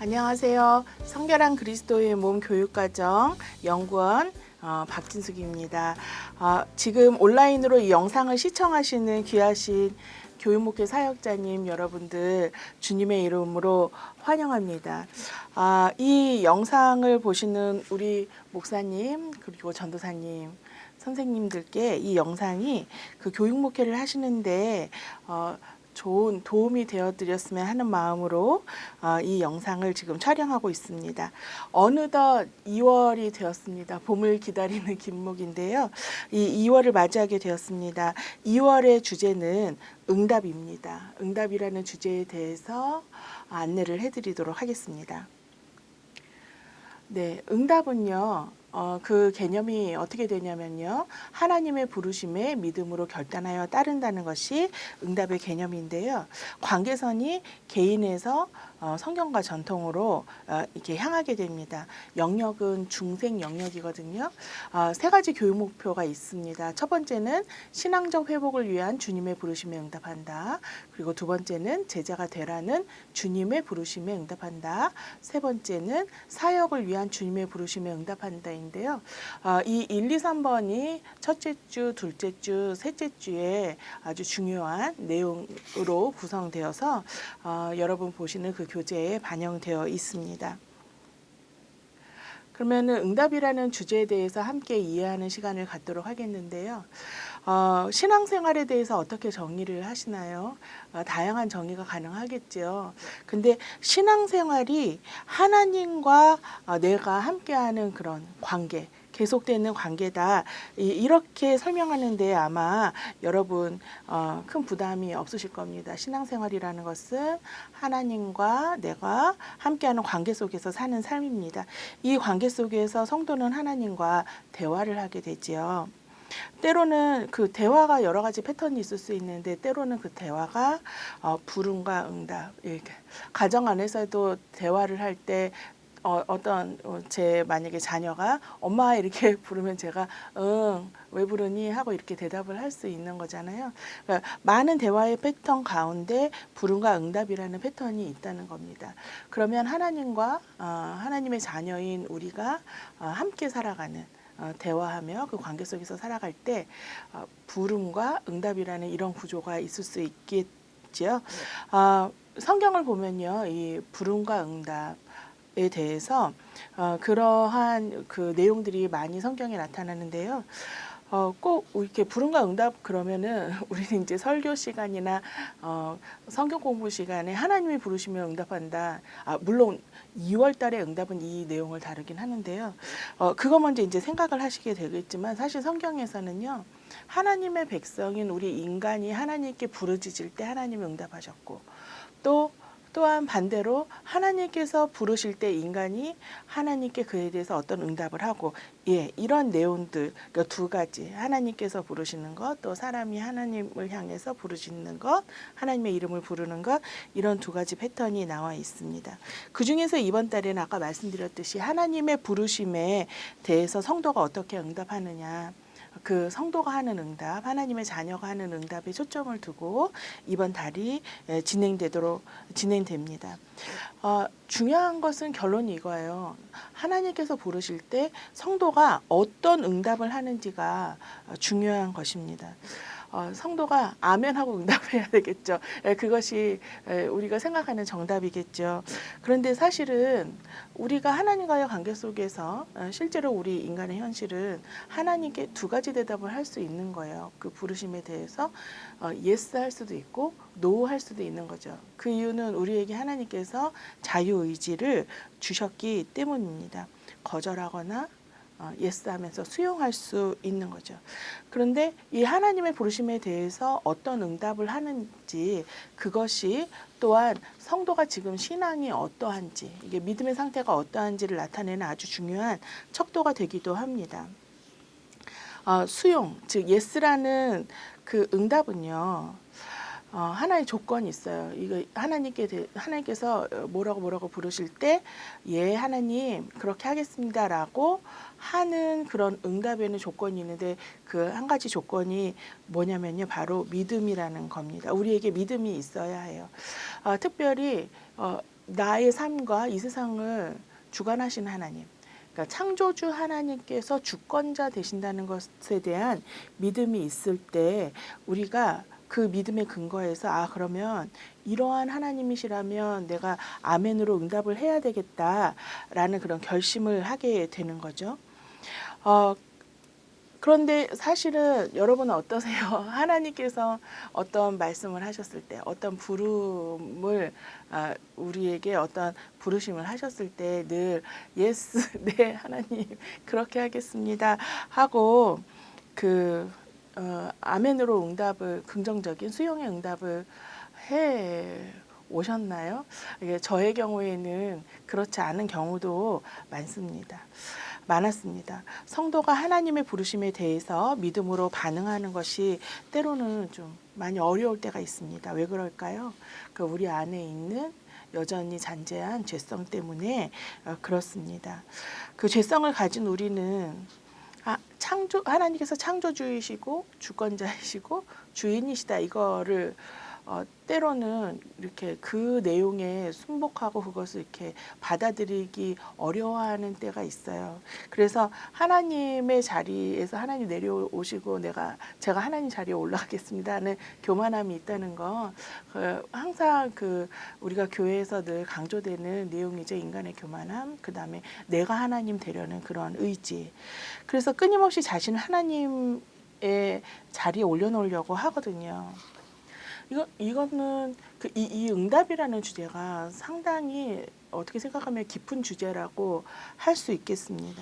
안녕하세요. 성결한 그리스도의 몸 교육과정 연구원 박진숙입니다. 지금 온라인으로 이 영상을 시청하시는 귀하신 교육목회 사역자님 여러분들 주님의 이름으로 환영합니다. 이 영상을 보시는 우리 목사님 그리고 전도사님 선생님들께 이 영상이 그 교육 목회를 하시는데 좋은 도움이 되어 드렸으면 하는 마음으로 이 영상을 지금 촬영하고 있습니다. 어느덧 2월이 되었습니다. 봄을 기다리는 길목인데요. 이 2월을 맞이하게 되었습니다. 2월의 주제는 응답입니다. 응답이라는 주제에 대해서 안내를 해드리도록 하겠습니다. 네, 응답은요. 그 개념이 어떻게 되냐면요. 하나님의 부르심에 믿음으로 결단하여 따른다는 것이 응답의 개념인데요. 관계선이 개인에서 성경과 전통으로 이렇게 향하게 됩니다. 영역은 중생 영역이거든요. 세 가지 교육 목표가 있습니다. 첫 번째는 신앙적 회복을 위한 주님의 부르심에 응답한다. 그리고 두 번째는 제자가 되라는 주님의 부르심에 응답한다. 세 번째는 사역을 위한 주님의 부르심에 응답한다인데요. 이 1, 2, 3번이 첫째 주, 둘째 주, 셋째 주에 아주 중요한 내용으로 구성되어서 여러분 보시는 그 교재에 반영되어 있습니다. 그러면은 응답이라는 주제에 대해서 함께 이해하는 시간을 갖도록 하겠는데요. 신앙생활에 대해서 어떻게 정의를 하시나요? 다양한 정의가 가능하겠죠. 근데 신앙생활이 하나님과 내가 함께하는 그런 관계, 계속되는 관계다. 이렇게 설명하는데 아마 여러분 큰 부담이 없으실 겁니다. 신앙생활이라는 것은 하나님과 내가 함께하는 관계 속에서 사는 삶입니다. 이 관계 속에서 성도는 하나님과 대화를 하게 되지요. 때로는 그 대화가 여러 가지 패턴이 있을 수 있는데 때로는 그 대화가 부름과 응답, 이렇게 가정 안에서도 대화를 할 때 어떤 제 만약에 자녀가 엄마 이렇게 부르면 제가 응, 왜 부르니 하고 이렇게 대답을 할 수 있는 거잖아요. 그러니까 많은 대화의 패턴 가운데 부름과 응답이라는 패턴이 있다는 겁니다. 그러면 하나님과 하나님의 자녀인 우리가 함께 살아가는 대화하며 그 관계 속에서 살아갈 때 부름과 응답이라는 이런 구조가 있을 수 있겠지요. 성경을 보면요, 이 부름과 응답에 대해서 그러한 그 내용들이 많이 성경에 나타나는데요. 꼭 이렇게 부름과 응답 그러면은 우리는 이제 설교 시간이나 성경 공부 시간에 하나님이 부르시면 응답한다. 물론 2월 달에 응답은 이 내용을 다루긴 하는데요. 그거 먼저 이제 생각을 하시게 되겠지만 사실 성경에서는요. 하나님의 백성인 우리 인간이 하나님께 부르짖을 때 하나님이 응답하셨고 또한 반대로 하나님께서 부르실 때 인간이 하나님께 그에 대해서 어떤 응답을 하고 이런 내용들 그러니까 두 가지 하나님께서 부르시는 것 또 사람이 하나님을 향해서 부르짖는 것 하나님의 이름을 부르는 것 이런 두 가지 패턴이 나와 있습니다. 그중에서 이번 달에는 아까 말씀드렸듯이 하나님의 부르심에 대해서 성도가 어떻게 응답하느냐 그 성도가 하는 응답, 하나님의 자녀가 하는 응답에 초점을 두고 이번 달이 진행됩니다. 중요한 것은 결론이 이거예요. 하나님께서 부르실 때 성도가 어떤 응답을 하는지가 중요한 것입니다. 성도가 아멘하고 응답해야 되겠죠. 그것이 우리가 생각하는 정답이겠죠. 그런데 사실은 우리가 하나님과의 관계 속에서 실제로 우리 인간의 현실은 하나님께 두 가지 대답을 할 수 있는 거예요. 그 부르심에 대해서 예스 할 수도 있고 노 할 수도 있는 거죠. 그 이유는 우리에게 하나님께서 자유의지를 주셨기 때문입니다. 거절하거나 예스 하면서 수용할 수 있는 거죠. 그런데 이 하나님의 부르심에 대해서 어떤 응답을 하는지 그것이 또한 성도가 지금 신앙이 어떠한지 이게 믿음의 상태가 어떠한지를 나타내는 아주 중요한 척도가 되기도 합니다. 수용, 즉 예스라는 그 응답은요. 하나의 조건이 있어요. 이거 하나님께서 뭐라고 부르실 때 예 하나님 그렇게 하겠습니다라고 하는 그런 응답에는 조건이 있는데 그 한 가지 조건이 뭐냐면요 바로 믿음이라는 겁니다. 우리에게 믿음이 있어야 해요. 특별히 나의 삶과 이 세상을 주관하시는 하나님, 그러니까 창조주 하나님께서 주권자 되신다는 것에 대한 믿음이 있을 때 우리가 그 믿음의 근거에서 그러면 이러한 하나님이시라면 내가 아멘으로 응답을 해야 되겠다라는 그런 결심을 하게 되는 거죠. 그런데 사실은 여러분은 어떠세요? 하나님께서 어떤 말씀을 하셨을 때, 어떤 부름을 우리에게 어떤 부르심을 하셨을 때 늘 예스, 네 하나님 그렇게 하겠습니다 하고 아멘으로 응답을 긍정적인 수용의 응답을 해 오셨나요? 이게 저의 경우에는 그렇지 않은 경우도 많았습니다. 성도가 하나님의 부르심에 대해서 믿음으로 반응하는 것이 때로는 좀 많이 어려울 때가 있습니다. 왜 그럴까요? 우리 안에 있는 여전히 잔재한 죄성 때문에 그렇습니다. 그 죄성을 가진 우리는 하나님께서 창조주이시고 주권자이시고 주인이시다 이거를 때로는 이렇게 그 내용에 순복하고 그것을 이렇게 받아들이기 어려워하는 때가 있어요. 그래서 하나님의 자리에서 하나님 내려오시고 제가 하나님 자리에 올라가겠습니다 하는 교만함이 있다는 거 항상 우리가 교회에서 늘 강조되는 내용이죠. 인간의 교만함, 그 다음에 내가 하나님 되려는 그런 의지. 그래서 끊임없이 자신을 하나님의 자리에 올려놓으려고 하거든요. 이거는 이 응답이라는 주제가 상당히 어떻게 생각하면 깊은 주제라고 할 수 있겠습니다.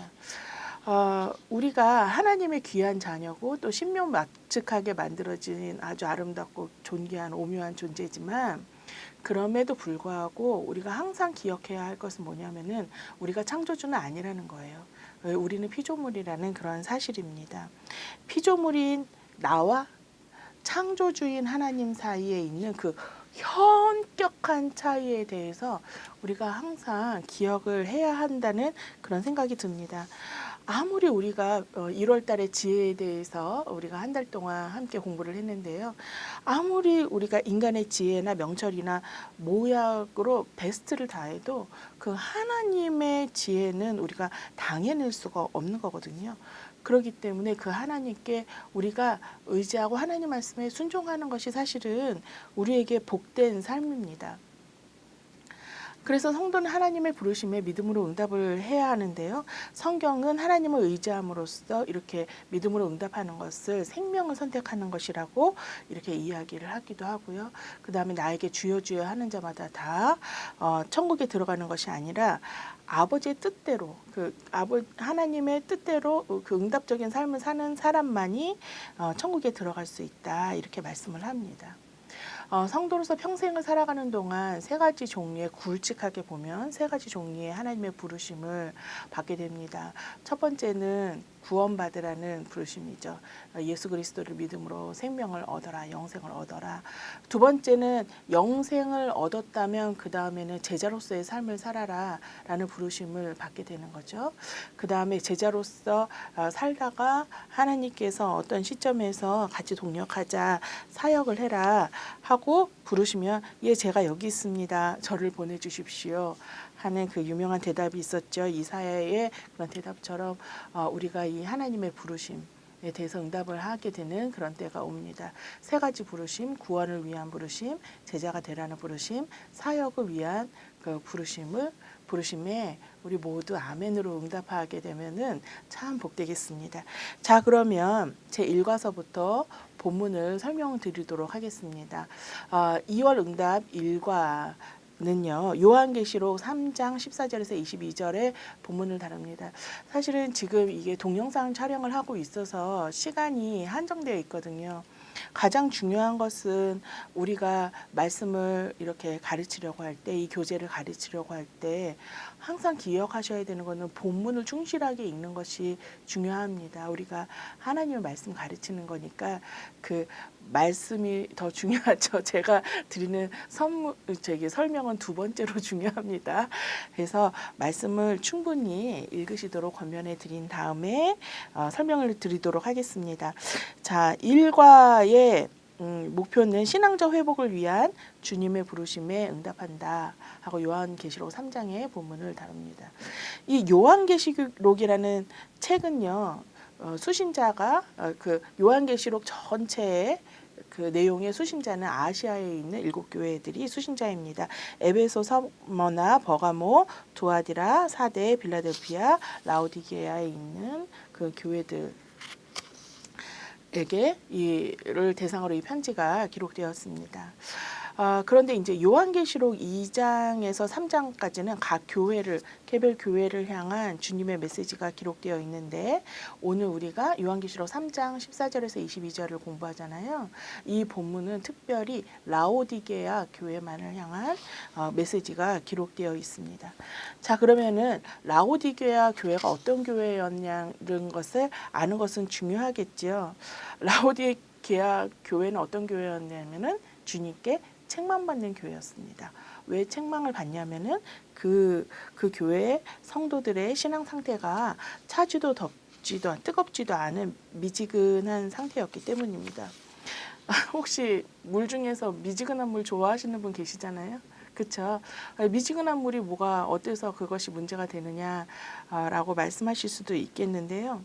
우리가 하나님의 귀한 자녀고 또 신명막측하게 만들어진 아주 아름답고 존귀한 오묘한 존재지만 그럼에도 불구하고 우리가 항상 기억해야 할 것은 뭐냐면은 우리가 창조주는 아니라는 거예요. 우리는 피조물이라는 그런 사실입니다. 피조물인 나와 창조주인 하나님 사이에 있는 그 현격한 차이에 대해서 우리가 항상 기억을 해야 한다는 그런 생각이 듭니다. 아무리 우리가 1월 달에 지혜에 대해서 우리가 한 달 동안 함께 공부를 했는데요. 아무리 우리가 인간의 지혜나 명철이나 모약으로 베스트를 다해도 그 하나님의 지혜는 우리가 당해낼 수가 없는 거거든요. 그렇기 때문에 그 하나님께 우리가 의지하고 하나님 말씀에 순종하는 것이 사실은 우리에게 복된 삶입니다. 그래서 성도는 하나님의 부르심에 믿음으로 응답을 해야 하는데요. 성경은 하나님을 의지함으로써 이렇게 믿음으로 응답하는 것을 생명을 선택하는 것이라고 이렇게 이야기를 하기도 하고요. 그 다음에 나에게 주여 주여 하는 자마다 다 천국에 들어가는 것이 아니라 아버지의 뜻대로 하나님의 뜻대로 그 응답적인 삶을 사는 사람만이 천국에 들어갈 수 있다 이렇게 말씀을 합니다. 성도로서 평생을 살아가는 동안 세 가지 종류의 굵직하게 보면 세 가지 종류의 하나님의 부르심을 받게 됩니다. 첫 번째는 구원받으라는 부르심이죠. 예수 그리스도를 믿음으로 생명을 얻어라, 영생을 얻어라. 두 번째는 영생을 얻었다면 그 다음에는 제자로서의 삶을 살아라 라는 부르심을 받게 되는 거죠. 그 다음에 제자로서 살다가 하나님께서 어떤 시점에서 같이 동역하자, 사역을 해라 하고 부르시면 제가 여기 있습니다. 저를 보내주십시오. 하는 그 유명한 대답이 있었죠. 이사야의 그런 대답처럼 우리가 이 하나님의 부르심에 대해서 응답을 하게 되는 그런 때가 옵니다. 세 가지 부르심, 구원을 위한 부르심, 제자가 되라는 부르심, 사역을 위한 그 부르심에 우리 모두 아멘으로 응답하게 되면은 참 복되겠습니다. 자, 그러면 제 일과서부터 본문을 설명드리도록 하겠습니다. 2월 응답 일과 는요. 요한계시록 3장 14절에서 22절에 본문을 다룹니다. 사실은 지금 이게 동영상 촬영을 하고 있어서 시간이 한정되어 있거든요. 가장 중요한 것은 우리가 말씀을 이렇게 가르치려고 할 때, 이 교재를 가르치려고 할 때 항상 기억하셔야 되는 것은 본문을 충실하게 읽는 것이 중요합니다. 우리가 하나님의 말씀 가르치는 거니까 그 말씀이 더 중요하죠. 제가 드리는 설명은 두 번째로 중요합니다. 그래서 말씀을 충분히 읽으시도록 권면해 드린 다음에 설명을 드리도록 하겠습니다. 자, 1과의 목표는 신앙적 회복을 위한 주님의 부르심에 응답한다 하고 요한계시록 3장의 본문을 다룹니다. 이 요한계시록이라는 책은요, 수신자가 그 요한계시록 전체의 그 내용의 수신자는 아시아에 있는 7교회들이 수신자입니다. 에베소, 서머나, 버가모, 두아디라, 사데, 빌라델피아, 라오디게아에 있는 그 교회들 에게 이를 대상으로 이 편지가 기록되었습니다. 그런데 이제 요한계시록 2장에서 3장까지는 각 교회를 개별 교회를 향한 주님의 메시지가 기록되어 있는데 오늘 우리가 요한계시록 3장 14절에서 22절을 공부하잖아요. 이 본문은 특별히 라오디게아 교회만을 향한 메시지가 기록되어 있습니다. 자, 그러면은 라오디게아 교회가 어떤 교회였냐는 것을 아는 것은 중요하겠지요. 라오디게아 교회는 어떤 교회였냐면은 주님께 책망받는 교회였습니다. 왜 책망을 받냐면은 그 교회의 성도들의 신앙 상태가 차지도 덥지도 뜨겁지도 않은 미지근한 상태였기 때문입니다. 혹시 물 중에서 미지근한 물 좋아하시는 분 계시잖아요. 그렇죠. 미지근한 물이 뭐가 어때서 그것이 문제가 되느냐라고 말씀하실 수도 있겠는데요.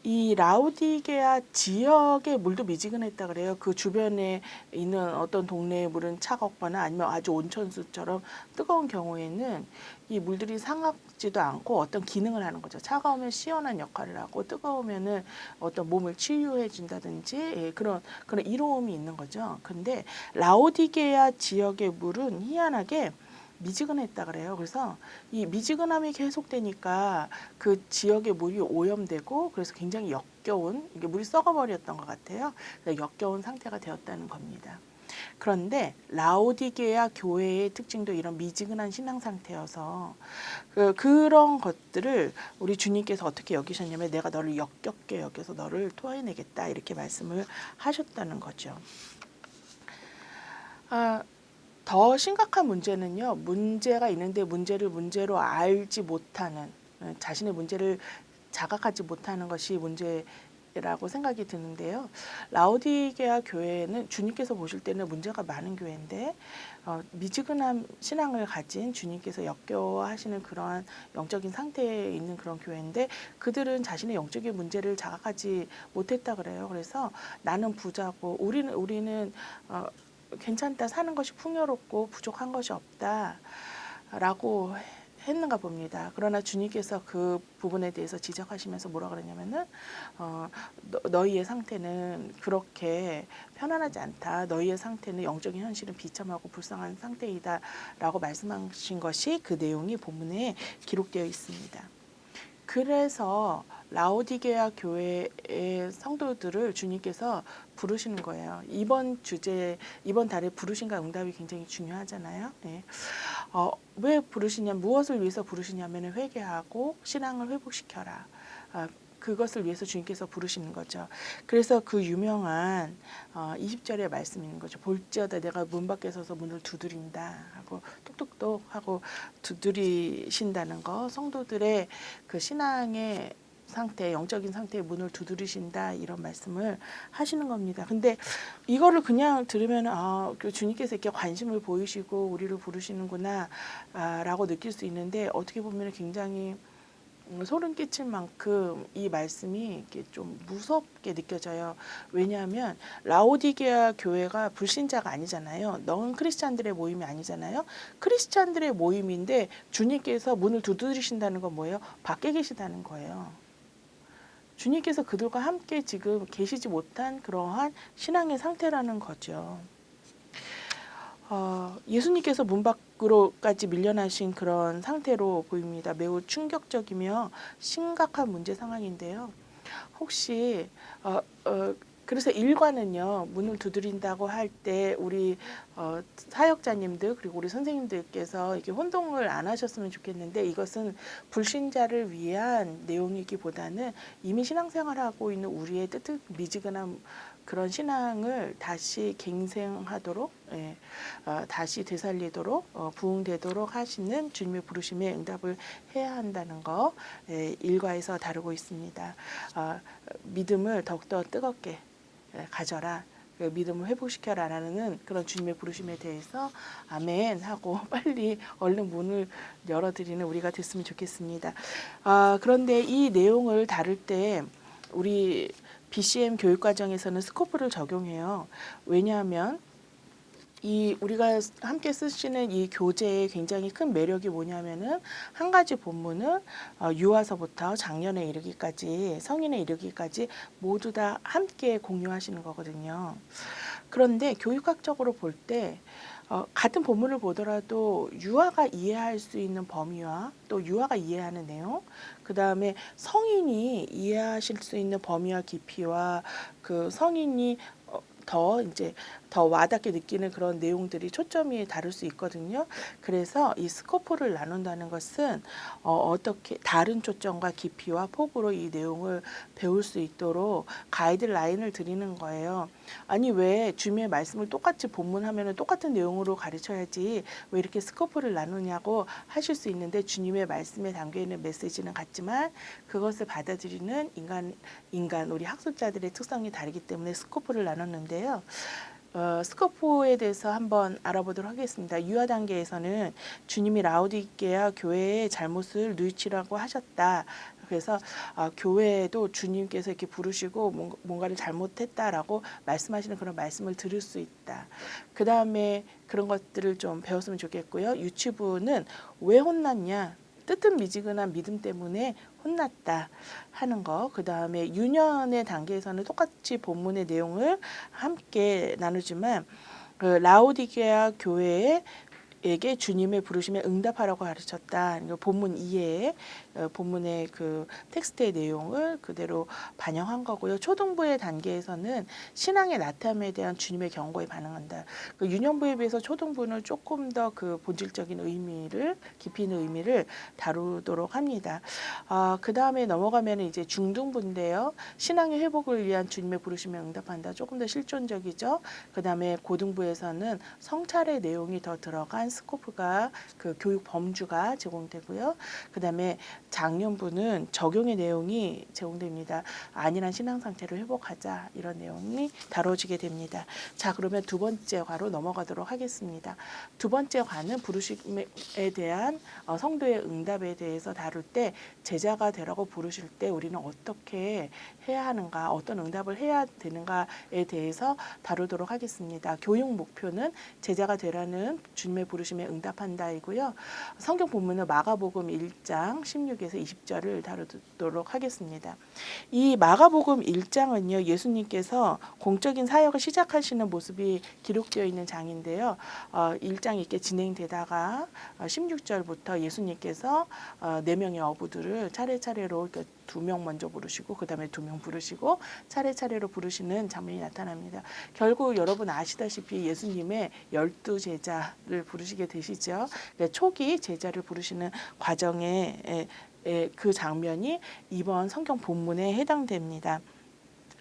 이 라오디게아 지역의 물도 미지근했다 그래요. 그 주변에 있는 어떤 동네의 물은 차갑거나 아니면 아주 온천수처럼 뜨거운 경우에는 이 물들이 상하지도 않고 어떤 기능을 하는 거죠. 차가우면 시원한 역할을 하고 뜨거우면은 어떤 몸을 치유해 준다든지 그런 이로움이 있는 거죠. 근데 라오디게아 지역의 물은 희한하게 미지근했다 그래요. 그래서 이 미지근함이 계속되니까 그 지역의 물이 오염되고 그래서 굉장히 역겨운 이게 물이 썩어버렸던 것 같아요. 역겨운 상태가 되었다는 겁니다. 그런데 라오디게아 교회의 특징도 이런 미지근한 신앙 상태여서 그런 것들을 우리 주님께서 어떻게 여기셨냐면 내가 너를 역겹게 여겨서 너를 토해내겠다 이렇게 말씀을 하셨다는 거죠. 더 심각한 문제는요. 문제가 있는데 문제를 문제로 알지 못하는 자신의 문제를 자각하지 못하는 것이 문제라고 생각이 드는데요. 라오디게아 교회는 주님께서 보실 때는 문제가 많은 교회인데 미지근한 신앙을 가진 주님께서 역겨워하시는 그러한 영적인 상태에 있는 그런 교회인데 그들은 자신의 영적인 문제를 자각하지 못했다 그래요. 그래서 나는 부자고 우리는 괜찮다, 사는 것이 풍요롭고 부족한 것이 없다라고 했는가 봅니다. 그러나 주님께서 그 부분에 대해서 지적하시면서 뭐라 그러냐면은 너희의 상태는 그렇게 편안하지 않다. 너희의 상태는 영적인 현실은 비참하고 불쌍한 상태이다라고 말씀하신 것이 그 내용이 본문에 기록되어 있습니다. 그래서 라오디게아 교회의 성도들을 주님께서 부르시는 거예요. 이번 달에 부르심과 응답이 굉장히 중요하잖아요. 네. 왜 부르시냐, 무엇을 위해서 부르시냐면 회개하고 신앙을 회복시켜라. 그것을 위해서 주님께서 부르시는 거죠. 그래서 그 유명한 20절의 말씀이 있는 거죠. 볼지어다 내가 문 밖에 서서 문을 두드린다 하고 톡톡톡 하고 두드리신다는 거, 성도들의 그 신앙의 상태, 영적인 상태의 문을 두드리신다 이런 말씀을 하시는 겁니다. 근데 이거를 그냥 들으면 주님께서 이렇게 관심을 보이시고 우리를 부르시는구나 라고 느낄 수 있는데 어떻게 보면 굉장히 소름 끼칠 만큼 이 말씀이 이렇게 좀 무섭게 느껴져요. 왜냐하면 라오디게아 교회가 불신자가 아니잖아요. 넌 크리스찬들의 모임이 아니잖아요. 크리스찬들의 모임인데 주님께서 문을 두드리신다는 건 뭐예요? 밖에 계시다는 거예요. 주님께서 그들과 함께 지금 계시지 못한 그러한 신앙의 상태라는 거죠. 예수님께서 문 밖으로까지 밀려나신 그런 상태로 보입니다. 매우 충격적이며 심각한 문제 상황인데요. 혹시 그래서 일과는요 문을 두드린다고 할 때 우리 사역자님들 그리고 우리 선생님들께서 이렇게 혼동을 안 하셨으면 좋겠는데 이것은 불신자를 위한 내용이기보다는 이미 신앙생활하고 있는 우리의 미지근한 그런 신앙을 다시 갱생하도록 다시 되살리도록 부흥되도록 하시는 주님의 부르심에 응답을 해야 한다는 거 일과에서 다루고 있습니다. 믿음을 더욱더 뜨겁게 가져라. 그 믿음을 회복시켜라라는 그런 주님의 부르심에 대해서 아멘 하고 빨리 얼른 문을 열어드리는 우리가 됐으면 좋겠습니다. 그런데 이 내용을 다룰 때 우리 BCM 교육과정에서는 스코프를 적용해요. 왜냐하면 이 우리가 함께 쓰시는 이 교재의 굉장히 큰 매력이 뭐냐면은 한 가지 본문은 유아서부터 장년에 이르기까지 성인에 이르기까지 모두 다 함께 공유하시는 거거든요. 그런데 교육학적으로 볼 때 같은 본문을 보더라도 유아가 이해할 수 있는 범위와 또 유아가 이해하는 내용, 그 다음에 성인이 이해하실 수 있는 범위와 깊이와 그 성인이 더 이제 더 와닿게 느끼는 그런 내용들이 초점이 다를 수 있거든요. 그래서 이 스코프를 나눈다는 것은 어떻게 다른 초점과 깊이와 폭으로 이 내용을 배울 수 있도록 가이드라인을 드리는 거예요. 아니 왜 주님의 말씀을 똑같이 본문하면은 똑같은 내용으로 가르쳐야지 왜 이렇게 스코프를 나누냐고 하실 수 있는데 주님의 말씀에 담겨 있는 메시지는 같지만 그것을 받아들이는 인간 우리 학습자들의 특성이 다르기 때문에 스코프를 나눴는데요. 스코프에 대해서 한번 알아보도록 하겠습니다. 유아 단계에서는 주님이 라오디게아 교회의 잘못을 뉘우치라고 하셨다. 그래서 교회에도 주님께서 이렇게 부르시고 뭔가를 잘못했다라고 말씀하시는 그런 말씀을 들을 수 있다. 그 다음에 그런 것들을 좀 배웠으면 좋겠고요. 유치부는 왜 혼났냐? 뜨뜻미지근한 믿음 때문에 혼났다 하는 거. 그 다음에 유년의 단계에서는 똑같이 본문의 내용을 함께 나누지만 라오디게아 교회에 에게 주님의 부르심에 응답하라고 가르쳤다. 본문 이해에 본문의 그 텍스트의 내용을 그대로 반영한 거고요. 초등부의 단계에서는 신앙의 나타남에 대한 주님의 경고에 반응한다. 그 유년부에 비해서 초등부는 조금 더 그 본질적인 의미를 깊이 있는 의미를 다루도록 합니다. 그 다음에 넘어가면 이제 중등부인데요. 신앙의 회복을 위한 주님의 부르심에 응답한다. 조금 더 실존적이죠. 그 다음에 고등부에서는 성찰의 내용이 더 들어간 스코프가 그 교육 범주가 제공되고요. 그 다음에 장년부는 적용의 내용이 제공됩니다. 안일한 신앙 상태를 회복하자 이런 내용이 다뤄지게 됩니다. 자, 그러면 두 번째 과로 넘어가도록 하겠습니다. 두 번째 과는 부르심에 대한 성도의 응답에 대해서 다룰 때 제자가 되라고 부르실 때 우리는 어떻게 해야 하는가, 어떤 응답을 해야 되는가에 대해서 다루도록 하겠습니다. 교육 목표는 제자가 되라는 주님의 부르심에 응답한다이고요. 성경 본문은 마가복음 1장 16에서 20절을 다루도록 하겠습니다. 이 마가복음 1장은요. 예수님께서 공적인 사역을 시작하시는 모습이 기록되어 있는 장인데요. 1장 이렇게 진행되다가 16절부터 예수님께서 4명의 어부들을 차례차례로 2명 먼저 부르시고 그 다음에 2명 부르시고 차례차례로 부르시는 장면이 나타납니다. 결국 여러분 아시다시피 예수님의 12제자를 부르시게 되시죠. 초기 제자를 부르시는 과정에 그 장면이 이번 성경 본문에 해당됩니다.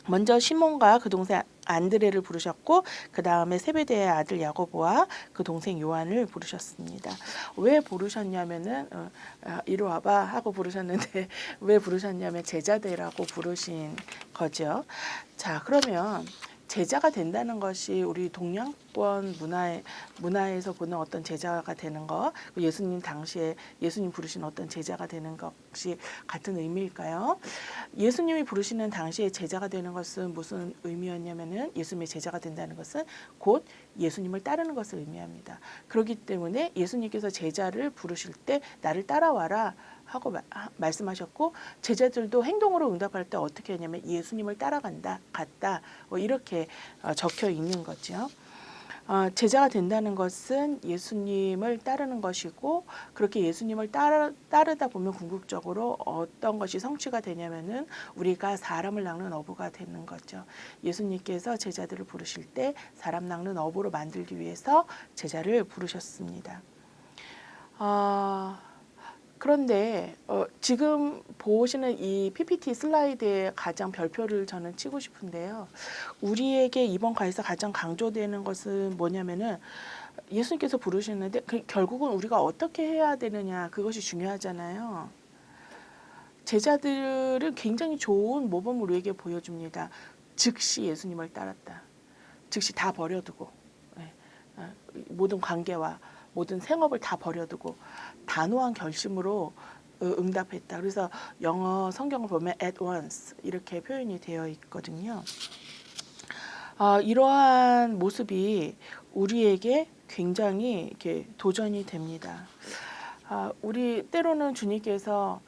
먼저 시몬과 그 동생 안드레를 부르셨고 그 다음에 세베대의 아들 야고보와 그 동생 요한을 부르셨습니다. 왜 부르셨냐면은 이리 와봐 하고 부르셨는데 왜 부르셨냐면 제자되라고 부르신 거죠. 자, 그러면 제자가 된다는 것이 우리 동양권 문화에서 보는 어떤 제자가 되는 것, 예수님 당시에 예수님 부르신 어떤 제자가 되는 것이 같은 의미일까요? 예수님이 부르시는 당시에 제자가 되는 것은 무슨 의미였냐면은 예수님의 제자가 된다는 것은 곧 예수님을 따르는 것을 의미합니다. 그렇기 때문에 예수님께서 제자를 부르실 때 나를 따라와라 하고 말씀하셨고 제자들도 행동으로 응답할 때 어떻게 하냐면 예수님을 따라간다, 갔다 이렇게 적혀 있는 거죠. 제자가 된다는 것은 예수님을 따르는 것이고 그렇게 예수님을 따르다 보면 궁극적으로 어떤 것이 성취가 되냐면은 우리가 사람을 낚는 어부가 되는 거죠. 예수님께서 제자들을 부르실 때 사람 낚는 어부로 만들기 위해서 제자를 부르셨습니다. 그런데 지금 보시는 이 PPT 슬라이드에 가장 별표를 저는 치고 싶은데요. 우리에게 이번 과에서 가장 강조되는 것은 뭐냐면은 예수님께서 부르시는데 결국은 우리가 어떻게 해야 되느냐 그것이 중요하잖아요. 제자들은 굉장히 좋은 모범을 우리에게 보여줍니다. 즉시 예수님을 따랐다. 즉시 다 버려두고 예, 모든 관계와 모든 생업을 다 버려두고 단호한 결심으로 응답했다. 그래서 영어 성경을 보면 at once 이렇게 표현이 되어 있거든요. 이러한 모습이 우리에게 굉장히 이렇게 도전이 됩니다. 우리 때로는 주님께서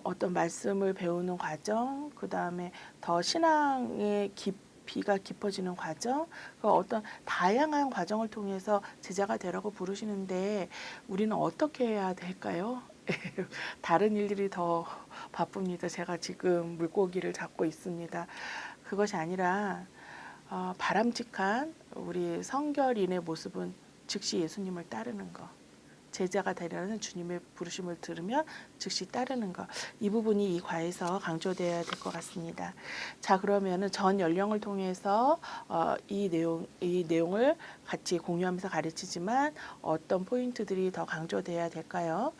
어떤 말씀을 배우는 과정, 그 다음에 더 신앙의 깊이가 깊어지는 과정, 그 어떤 다양한 과정을 통해서 제자가 되라고 부르시는데 우리는 어떻게 해야 될까요? 다른 일들이 더 바쁩니다. 제가 지금 물고기를 잡고 있습니다. 그것이 아니라 바람직한 우리 성결인의 모습은 즉시 예수님을 따르는 것. 제자가 되려는 주님의 부르심을 들으면 즉시 따르는 것. 이 부분이 이 과에서 강조되어야 될 것 같습니다. 자, 그러면은 전 연령을 통해서 이 내용을 같이 공유하면서 가르치지만 어떤 포인트들이 더 강조되어야 될까요?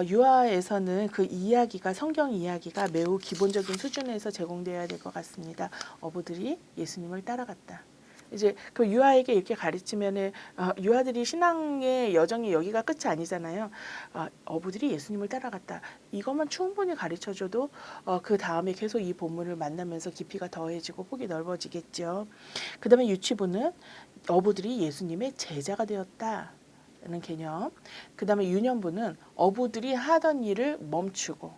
유아에서는 그 이야기가 성경 이야기가 매우 기본적인 수준에서 제공되어야 될 것 같습니다. 어부들이 예수님을 따라갔다. 이제 그 유아에게 이렇게 가르치면은 유아들이 신앙의 여정이 여기가 끝이 아니잖아요. 어부들이 예수님을 따라갔다. 이것만 충분히 가르쳐줘도 그 다음에 계속 이 본문을 만나면서 깊이가 더해지고 폭이 넓어지겠죠. 그다음에 유치부는 어부들이 예수님의 제자가 되었다. 는 개념. 그다음에 유년부는 어부들이 하던 일을 멈추고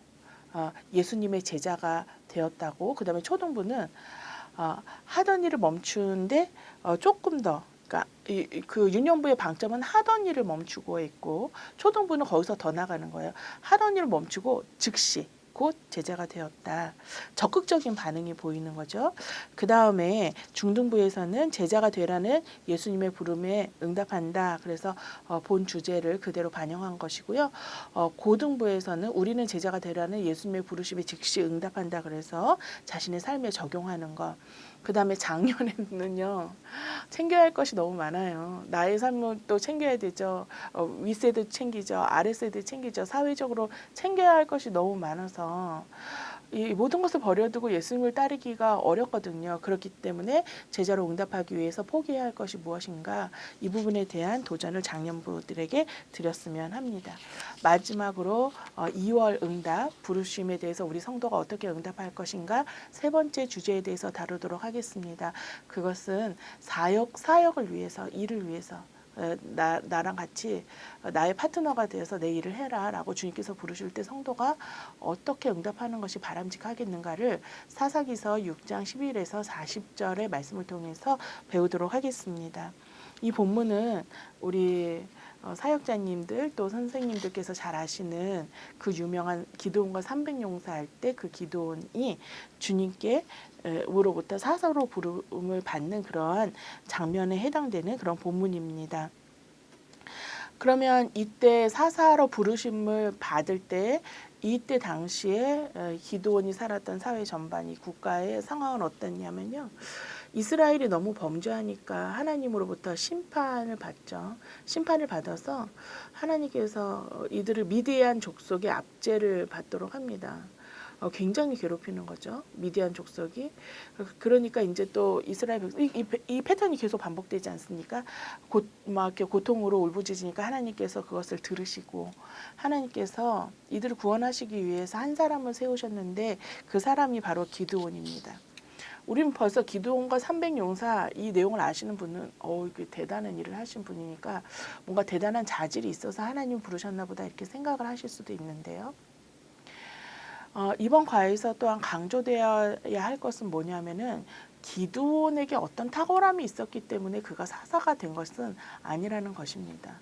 예수님의 제자가 되었다고. 그다음에 초등부는 하던 일을 멈추는데 조금 더 그러니까 그 유년부의 방점은 하던 일을 멈추고 있고 초등부는 거기서 더 나가는 거예요. 하던 일을 멈추고 즉시 곧 제자가 되었다. 적극적인 반응이 보이는 거죠. 그 다음에 중등부에서는 제자가 되라는 예수님의 부름에 응답한다. 그래서 본 주제를 그대로 반영한 것이고요. 고등부에서는 우리는 제자가 되라는 예수님의 부르심에 즉시 응답한다. 그래서 자신의 삶에 적용하는 것. 그 다음에 작년에는요. 챙겨야 할 것이 너무 많아요. 나의 삶을 또 챙겨야 되죠. 윗세대 챙기죠. 아랫세대 챙기죠. 사회적으로 챙겨야 할 것이 너무 많아서 이 모든 것을 버려두고 예수님을 따르기가 어렵거든요. 그렇기 때문에 제자로 응답하기 위해서 포기해야 할 것이 무엇인가 이 부분에 대한 도전을 장년부들에게 드렸으면 합니다. 마지막으로 2월 응답 부르심에 대해서 우리 성도가 어떻게 응답할 것인가 세 번째 주제에 대해서 다루도록 하겠습니다. 그것은 사역을 위해서 일을 위해서 나랑 같이 나의 파트너가 되어서 내 일을 해라 라고 주님께서 부르실 때 성도가 어떻게 응답하는 것이 바람직하겠는가를 사사기서 6장 11에서 40절의 말씀을 통해서 배우도록 하겠습니다. 이 본문은 우리 사역자님들 또 선생님들께서 잘 아시는 그 유명한 기드온과 300용사 할 때 그 기드온이 주님께 으로부터 사사로 부름을 받는 그러한 장면에 해당되는 그런 본문입니다. 그러면 이때 사사로 부르심을 받을 때 이때 당시에 기드온이 살았던 사회 전반이 국가의 상황은 어땠냐면요. 이스라엘이 너무 범죄하니까 하나님으로부터 심판을 받죠. 심판을 받아서 하나님께서 이들을 미디안 족속의 압제를 받도록 합니다. 굉장히 괴롭히는 거죠. 미디안 족속이. 그러니까 이제 또 이스라엘 백성 이 패턴이 계속 반복되지 않습니까? 막 이렇게 고통으로 울부짖으니까 하나님께서 그것을 들으시고 하나님께서 이들을 구원하시기 위해서 한 사람을 세우셨는데 그 사람이 바로 기드온입니다. 우리는 벌써 기드온과 300용사 이 내용을 아시는 분은 이게 대단한 일을 하신 분이니까 뭔가 대단한 자질이 있어서 하나님 부르셨나 보다 이렇게 생각을 하실 수도 있는데요. 이번 과에서 또한 강조되어야 할 것은 뭐냐면은 기드온에게 어떤 탁월함이 있었기 때문에 그가 사사가 된 것은 아니라는 것입니다.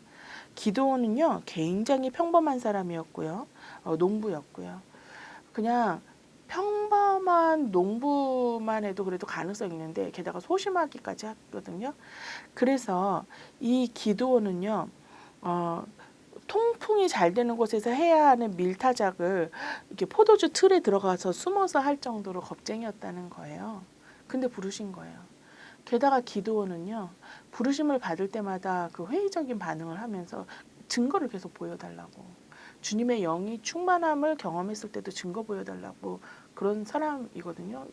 기드온은요 굉장히 평범한 사람이었고요. 농부였고요. 그냥 평범한 농부만 해도 그래도 가능성이 있는데 게다가 소심하기까지 했거든요. 그래서 이 기드온은요. 통풍이 잘 되는 곳에서 해야 하는 밀타작을 이렇게 포도주 틀에 들어가서 숨어서 할 정도로 겁쟁이였다는 거예요. 근데 부르신 거예요. 게다가 기드온은요. 부르심을 받을 때마다 그 회의적인 반응을 하면서 증거를 계속 보여달라고. 주님의 영이 충만함을 경험했을 때도 증거 보여달라고 그런 사람이거든요.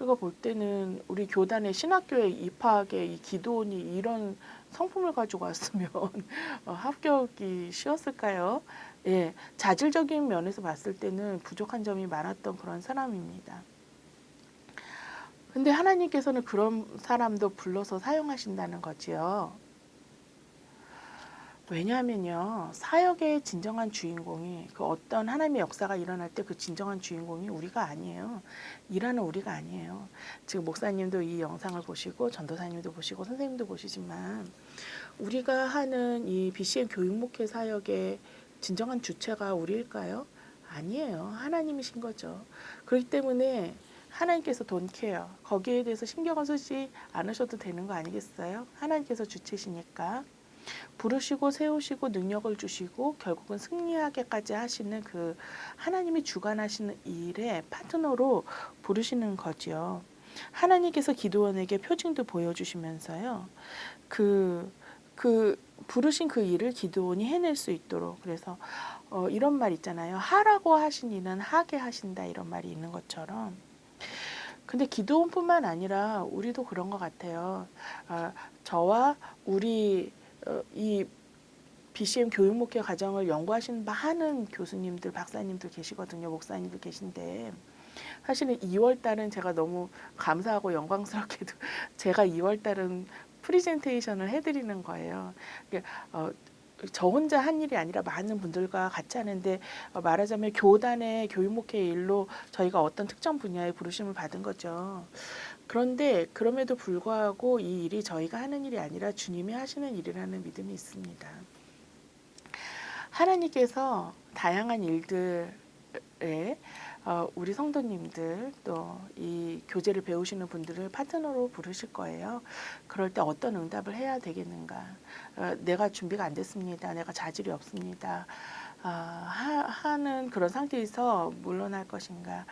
제가 볼 때는 우리 교단의 신학교에 입학에 이 기도원이 이런 성품을 가지고 왔으면 합격이 쉬웠을까요? 예, 자질적인 면에서 봤을 때는 부족한 점이 많았던 그런 사람입니다. 근데 하나님께서는 그런 사람도 불러서 사용하신다는 거지요. 왜냐하면요, 사역의 진정한 주인공이 그 어떤 하나님의 역사가 일어날 때 그 진정한 주인공이 우리가 아니에요. 일하는 우리가 아니에요. 지금 목사님도 이 영상을 보시고 전도사님도 보시고 선생님도 보시지만 우리가 하는 이 BCM 교육 목회 사역의 진정한 주체가 우리일까요? 아니에요. 하나님이신 거죠. 그렇기 때문에 하나님께서 돈케어 거기에 대해서 신경을 쓰지 않으셔도 되는 거 아니겠어요? 하나님께서 주체시니까. 부르시고 세우시고 능력을 주시고 결국은 승리하게까지 하시는 그 하나님이 주관하시는 일에 파트너로 부르시는 거지요. 하나님께서 기도원에게 표징도 보여주시면서요. 그 부르신 그 일을 기도원이 해낼 수 있도록 그래서 이런 말 있잖아요. 하라고 하신 이는 하게 하신다 이런 말이 있는 것처럼 근데 기도원뿐만 아니라 우리도 그런 것 같아요. 저와 우리 이 BCM 교육 목회 과정을 연구하신 많은 교수님들, 박사님들 계시거든요. 목사님들 계신데 사실은 2월 달은 제가 너무 감사하고 영광스럽게도 제가 2월 달은 프리젠테이션을 해드리는 거예요. 저 혼자 한 일이 아니라 많은 분들과 같이 하는데 말하자면 교단의 교육 목회 일로 저희가 어떤 특정 분야에 부르심을 받은 거죠. 그런데 그럼에도 불구하고 이 일이 저희가 하는 일이 아니라 주님이 하시는 일이라는 믿음이 있습니다. 하나님께서 다양한 일들에 우리 성도님들 또 이 교제를 배우시는 분들을 파트너로 부르실 거예요. 그럴 때 어떤 응답을 해야 되겠는가? 내가 준비가 안 됐습니다. 내가 자질이 없습니다. 하는 그런 상태에서 물러날 것인가?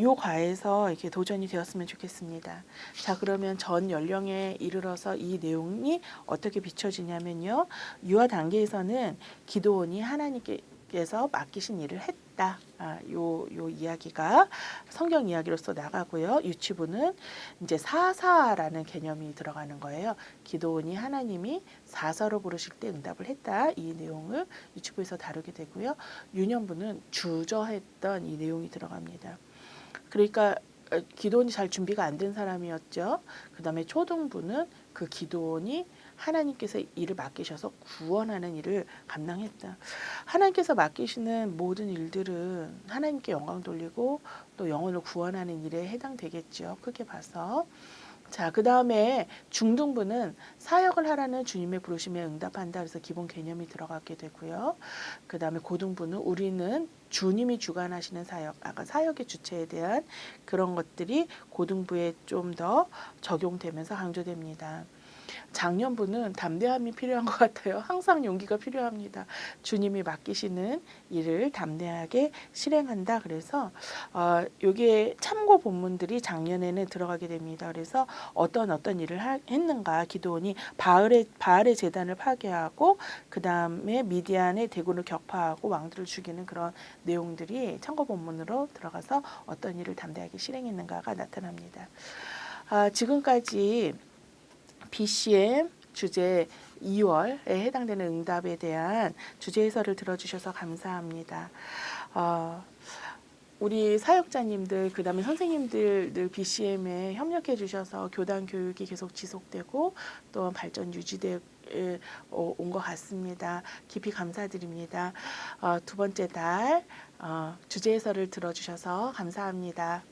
요 과에서 이렇게 도전이 되었으면 좋겠습니다. 자, 그러면 전 연령에 이르러서 이 내용이 어떻게 비춰지냐면요. 유아 단계에서는 기도원이 하나님께서 맡기신 일을 했다. 요 이야기가 성경 이야기로서 나가고요. 유치부는 이제 사사라는 개념이 들어가는 거예요. 기도원이 하나님이 사사로 부르실 때 응답을 했다. 이 내용을 유치부에서 다루게 되고요. 유년부는 주저했던 이 내용이 들어갑니다. 그러니까 기도원이 잘 준비가 안 된 사람이었죠. 그 다음에 초등부는 그 기도원이 하나님께서 일을 맡기셔서 구원하는 일을 감당했다. 하나님께서 맡기시는 모든 일들은 하나님께 영광 돌리고 또 영혼을 구원하는 일에 해당되겠죠. 크게 봐서. 자, 그 다음에 중등부는 사역을 하라는 주님의 부르심에 응답한다. 그래서 기본 개념이 들어가게 되고요. 그 다음에 고등부는 우리는 주님이 주관하시는 사역, 아까 사역의 주체에 대한 그런 것들이 고등부에 좀 더 적용되면서 강조됩니다. 장년부는 담대함이 필요한 것 같아요. 항상 용기가 필요합니다. 주님이 맡기시는 일을 담대하게 실행한다. 그래서 여기에 참고 본문들이 작년에는 들어가게 됩니다. 그래서 어떤 일을 했는가 기도원이 바알의 제단을 파괴하고 그 다음에 미디안의 대군을 격파하고 왕들을 죽이는 그런 내용들이 참고 본문으로 들어가서 어떤 일을 담대하게 실행했는가가 나타납니다. 지금까지 BCM 주제 2월에 해당되는 응답에 대한 주제 해설을 들어주셔서 감사합니다. 우리 사역자님들 그다음에 선생님들 늘 BCM에 협력해 주셔서 교단 교육이 계속 지속되고 또 발전 유지돼 온 것 같습니다. 깊이 감사드립니다. 두 번째 달 주제 해설을 들어주셔서 감사합니다.